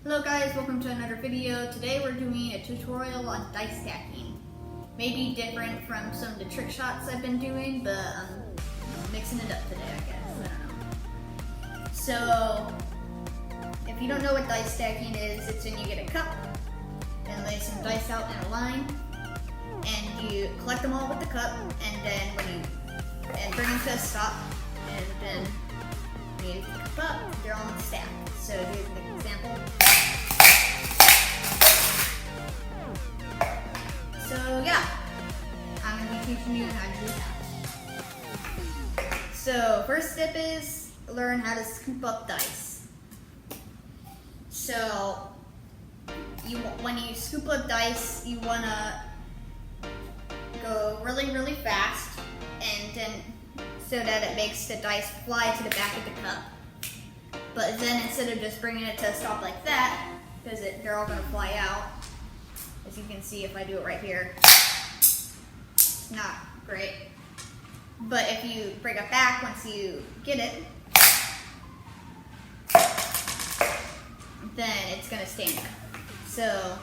Hello guys, welcome to another video. Today we're doing a tutorial on dice stacking. Maybe different from some of the trick shots I've been doing, but I'm mixing it up today, I guess. I don't know. So, if you don't know what dice stacking is, it's when you get a cup and lay some dice out in a line, and you collect them all with the cup, and then bring them to a stop, and then when you pick the cup up, they're all stacked. So here's an example. So yeah, I'm going to be teaching you how to do that. So first step is learn how to scoop up dice. So when you scoop up dice, you want to go really fast, and then so that it makes the dice fly to the back of the cup. But then instead of just bringing it to a stop like that, because they're all going to fly out, as you can see if I do it right here, it's not great. But if you bring it back once you get it, then it's going to stand there. So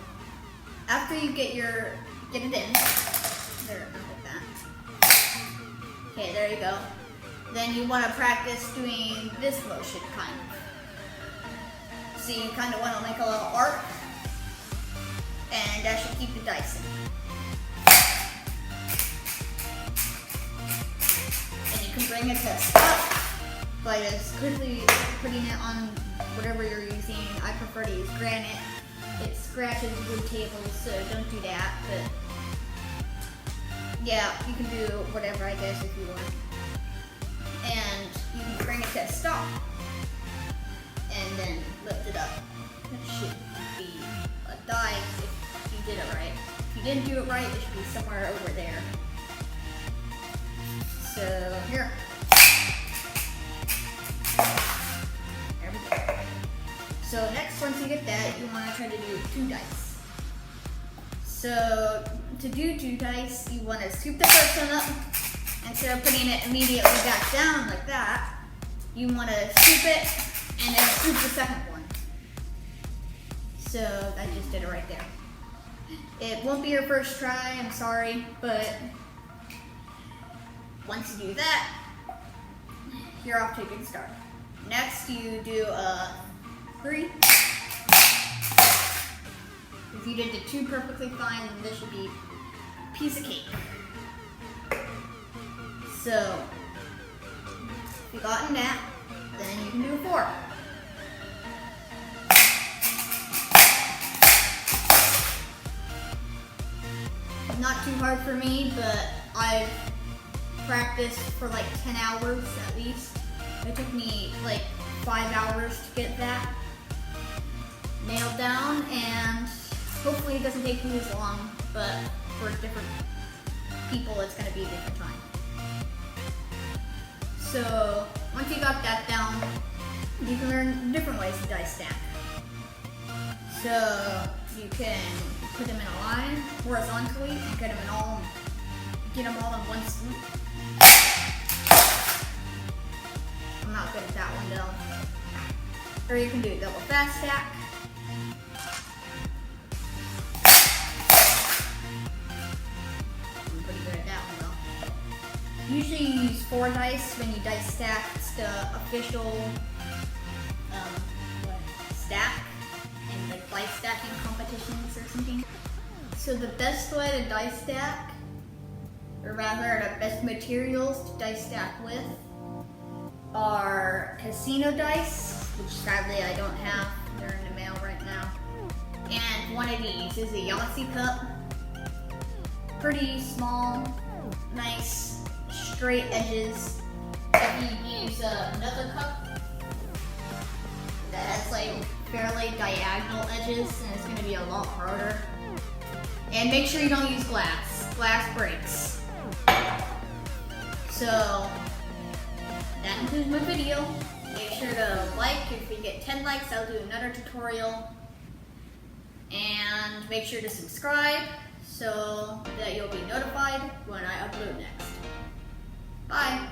after you get it in, there, not like that. Okay, there you go. Then you want to practice doing this motion, kind of. So you kind of want to make a little arc, and that should keep the dice in. And you can bring it to a stop by just quickly putting it on whatever you're using. I prefer to use granite. It scratches wood tables, so don't do that. But yeah, you can do whatever, I guess, if you want. And you can bring it to a stop, and then lift it up. That should be a die if you did it right. If you didn't do it right, it should be somewhere over there. So here. There we go. So next, once you get that, you want to try to do 2 dice. So to do 2 dice, you want to scoop the first one up. Instead of putting it immediately back down like that, you want to scoop it and then scoop the second one. So I just did it right there. It won't be your first try, I'm sorry, but once you do that, you're off to a good start. Next, you do a 3. If you did the 2 perfectly fine, then this should be a piece of cake. So, if you gotten that, then you can do a 4. Not too hard for me, but I've practiced for like 10 hours at least. It took me like 5 hours to get that nailed down, and hopefully it doesn't take me as long, but for different people it's going to be a different time. So once you got that down, you can learn different ways to dice stack. So you can put them in a line horizontally and get them all in one swoop. I'm not good at that one though. Or you can do a double fast stack. I'm pretty good at that one though. Usually you use 4 dice when you dice stack. It's the official stack in like dice stacking competitions or something. So the best way to dice stack, or rather the best materials to dice stack with, are casino dice, which sadly I don't have. They're in the mail right now. And one of these is a Yahtzee cup. Pretty small, nice, straight edges. If you use another cup that has like fairly diagonal edges, and it's going to be a lot harder. And make sure you don't use glass. Glass breaks. So that concludes my video. Make sure to like. If we get 10 likes, I'll do another tutorial. And make sure to subscribe so that you'll be notified when I upload next. Bye.